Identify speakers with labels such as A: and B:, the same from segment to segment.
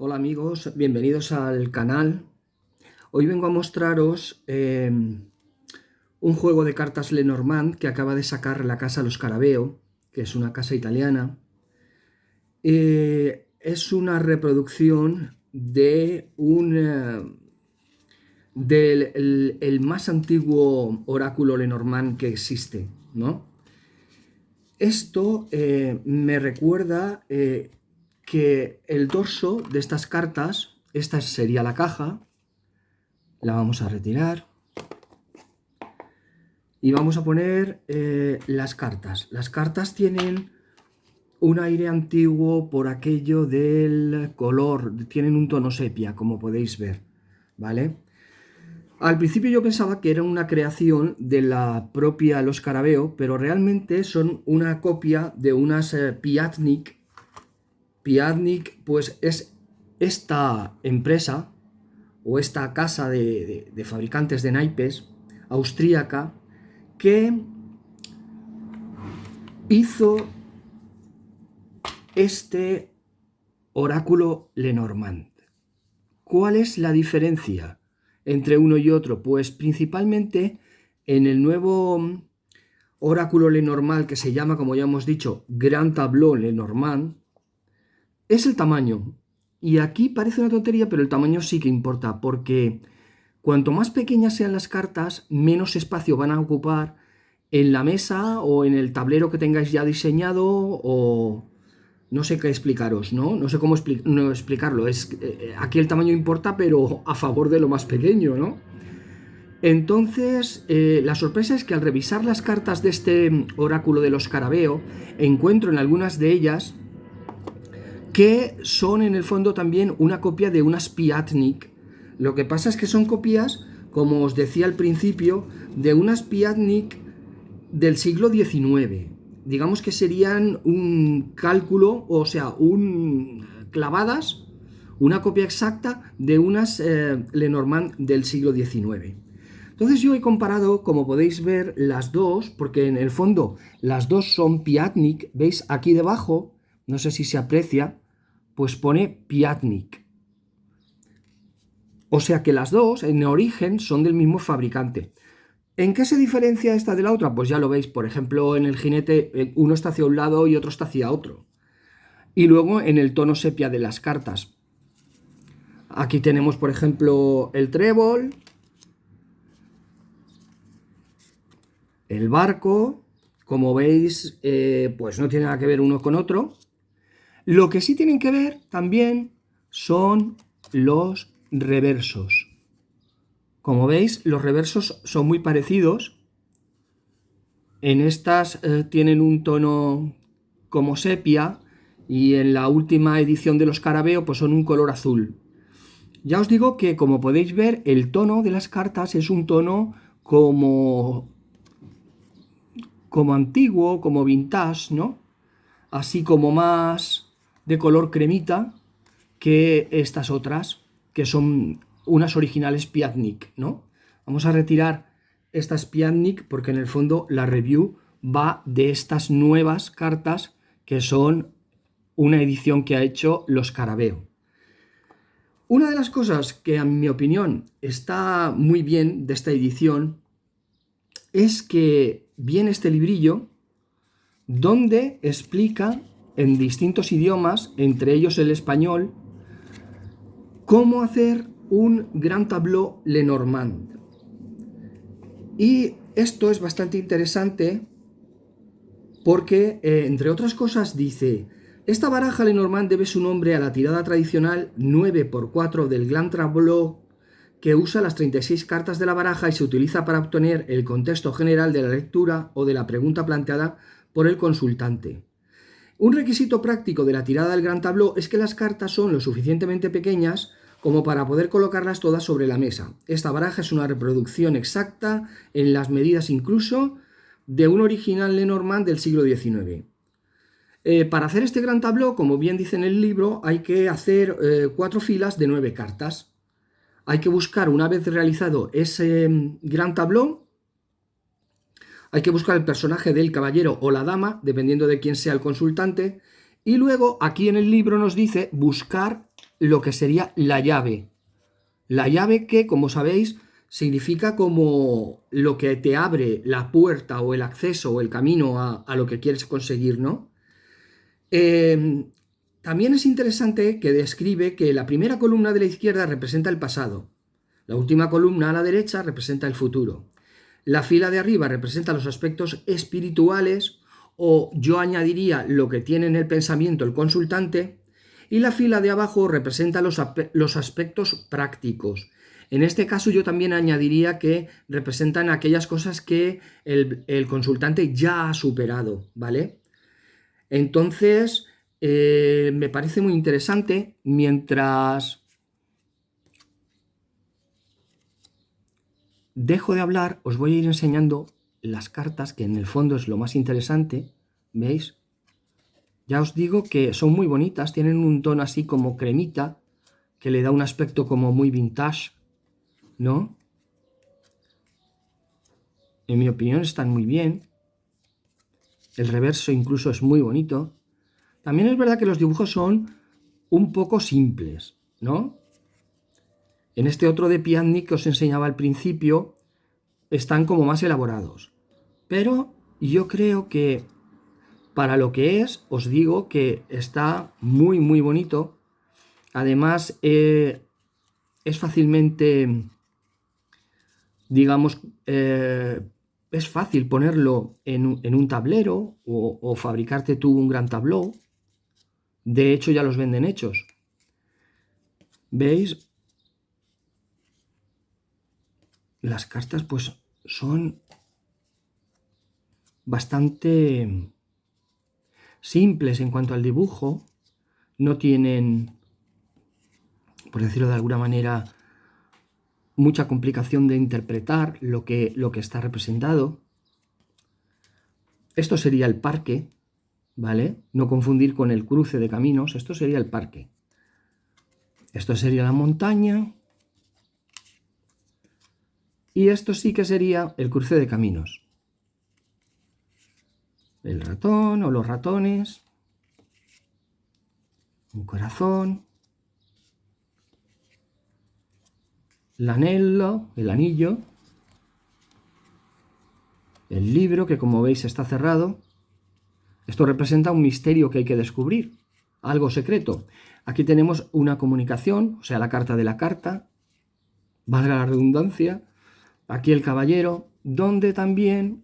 A: Hola amigos, bienvenidos al canal. Hoy vengo a mostraros un juego de cartas Lenormand que acaba de sacar la casa Lo Scarabeo, que es una casa italiana. Es una reproducción de del el más antiguo oráculo Lenormand que existe, ¿no? Esto me recuerda que el dorso de estas cartas, esta sería la caja, la vamos a retirar y vamos a poner las cartas. Las cartas tienen un aire antiguo por aquello del color, tienen un tono sepia, como podéis ver, ¿vale? Al principio yo pensaba que era una creación de la propia Lo Scarabeo, pero realmente son una copia de unas Piatnik. Piatnik, pues es esta empresa o esta casa de fabricantes de naipes austríaca que hizo este oráculo Lenormand. ¿Cuál es la diferencia entre uno y otro? Pues principalmente en el nuevo oráculo Lenormand, que se llama, como ya hemos dicho, Grand Tableau Lenormand, es el tamaño. Y aquí parece una tontería, pero el tamaño sí que importa, porque cuanto más pequeñas sean las cartas, menos espacio van a ocupar en la mesa o en el tablero que tengáis ya diseñado, o no sé qué explicaros, ¿no? No sé cómo no explicarlo. Aquí el tamaño importa, pero a favor de lo más pequeño, ¿no? Entonces, la sorpresa es que al revisar las cartas de este oráculo de Lo Scarabeo, encuentro en algunas de ellas que son en el fondo también una copia de unas Piatnik. Lo que pasa es que son copias, como os decía al principio, de unas Piatnik del siglo XIX. Digamos que serían un cálculo, o sea, clavadas, una copia exacta de unas Lenormand del siglo XIX. Entonces yo he comparado, como podéis ver, las dos, porque en el fondo las dos son Piatnik. ¿Veis? Aquí debajo, no sé si se aprecia, pues pone Piatnik. O sea que las dos, en origen, son del mismo fabricante. ¿En qué se diferencia esta de la otra? Pues ya lo veis, por ejemplo, en el jinete uno está hacia un lado y otro está hacia otro. Y luego en el tono sepia de las cartas. Aquí tenemos, por ejemplo, el trébol, el barco. Como veis, pues no tiene nada que ver uno con otro. Lo que sí tienen que ver también son los reversos. Como veis, los reversos son muy parecidos. En estas tienen un tono como sepia y en la última edición de Lo Scarabeo pues son un color azul. Ya os digo que, como podéis ver, el tono de las cartas es un tono como antiguo, como vintage, ¿no? Así como más de color cremita que estas otras, que son unas originales Piatnik, ¿no? Vamos a retirar estas Piatnik porque en el fondo la review va de estas nuevas cartas que son una edición que ha hecho Lo Scarabeo. Una de las cosas que, en mi opinión, está muy bien de esta edición es que viene este librillo donde explica en distintos idiomas, entre ellos el español, cómo hacer un Grand Tableau Lenormand. Y esto es bastante interesante porque, entre otras cosas, dice: esta baraja Lenormand debe su nombre a la tirada tradicional 9×4 del Grand Tableau, que usa las 36 cartas de la baraja y se utiliza para obtener el contexto general de la lectura o de la pregunta planteada por el consultante. Un requisito práctico de la tirada del Grand Tableau es que las cartas son lo suficientemente pequeñas como para poder colocarlas todas sobre la mesa. Esta baraja es una reproducción exacta, en las medidas incluso, de un original Lenormand del siglo XIX. Para hacer este Grand Tableau, como bien dice en el libro, hay que hacer 4 filas de 9 cartas. Hay que buscar, una vez realizado ese Grand Tableau, hay que buscar el personaje del caballero o la dama, dependiendo de quién sea el consultante, y luego aquí en el libro nos dice buscar lo que sería la llave. La llave que, como sabéis, significa como lo que te abre la puerta o el acceso o el camino a lo que quieres conseguir, ¿no? También es interesante que describe que la primera columna de la izquierda representa el pasado, la última columna a la derecha representa el futuro, la fila de arriba representa los aspectos espirituales, o yo añadiría lo que tiene en el pensamiento el consultante, y la fila de abajo representa los aspectos prácticos. En este caso yo también añadiría que representan aquellas cosas que el consultante ya ha superado, ¿vale? Entonces, me parece muy interesante. Mientras dejo de hablar, os voy a ir enseñando las cartas, que en el fondo es lo más interesante, ¿veis? Ya os digo que son muy bonitas, tienen un tono así como cremita, que le da un aspecto como muy vintage, ¿no? En mi opinión están muy bien. El reverso incluso es muy bonito. También es verdad que los dibujos son un poco simples, ¿no? En este otro de Piatnik que os enseñaba al principio, están como más elaborados. Pero yo creo que para lo que es, os digo que está muy, muy bonito. Además, es fácilmente, digamos, es fácil ponerlo en un tablero o fabricarte tú un gran tabló. De hecho, ya los venden hechos. ¿Veis? Las cartas pues son bastante simples en cuanto al dibujo. No tienen, por decirlo de alguna manera, mucha complicación de interpretar lo que está representado. Esto sería el parque, ¿vale? No confundir con el cruce de caminos. Esto sería el parque. Esto sería la montaña. Y esto sí que sería el cruce de caminos. El ratón o los ratones. Un corazón. El anillo. El libro, que como veis está cerrado. Esto representa un misterio que hay que descubrir, algo secreto. Aquí tenemos una comunicación, o sea, la carta de la carta, valga la redundancia. Aquí el caballero, donde también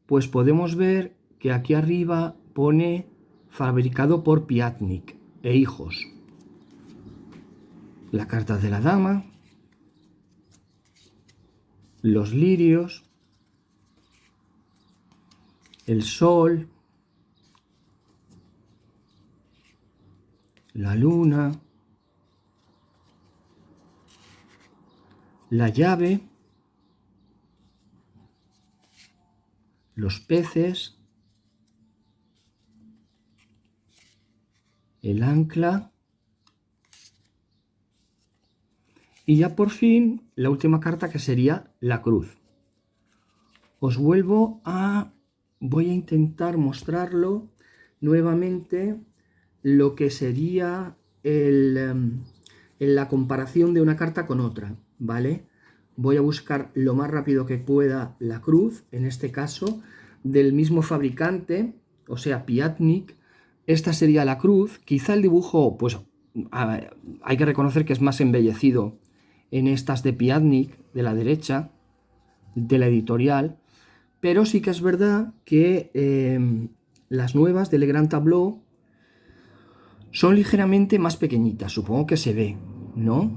A: pues podemos ver que aquí arriba pone fabricado por Piatnik e hijos. La carta de la dama, los lirios, el sol, la luna, la llave, los peces, el ancla y ya por fin la última carta, que sería la cruz. Os voy a intentar mostrarlo nuevamente, lo que sería la comparación de una carta con otra, ¿vale? Voy a buscar lo más rápido que pueda la cruz, en este caso, del mismo fabricante, o sea, Piatnik. Esta sería la cruz. Quizá el dibujo, pues, hay que reconocer que es más embellecido en estas de Piatnik, de la derecha, de la editorial, pero sí que es verdad que las nuevas de Le Grand Tableau son ligeramente más pequeñitas, supongo que se ve, ¿no?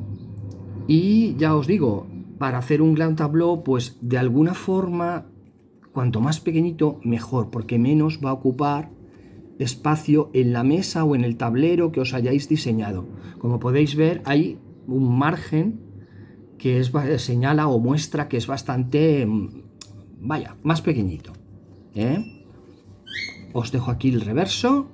A: Y ya os digo, para hacer un Grand Tableau, pues de alguna forma, cuanto más pequeñito, mejor, porque menos va a ocupar espacio en la mesa o en el tablero que os hayáis diseñado. Como podéis ver, hay un margen que señala o muestra que es bastante, vaya, más pequeñito, ¿eh? Os dejo aquí el reverso.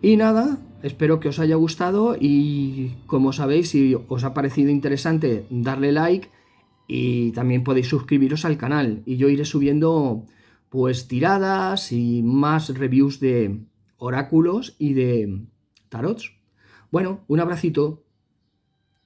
A: Y nada, espero que os haya gustado y, como sabéis, si os ha parecido interesante, darle like, y también podéis suscribiros al canal y yo iré subiendo pues tiradas y más reviews de oráculos y de tarots. Bueno, un abracito.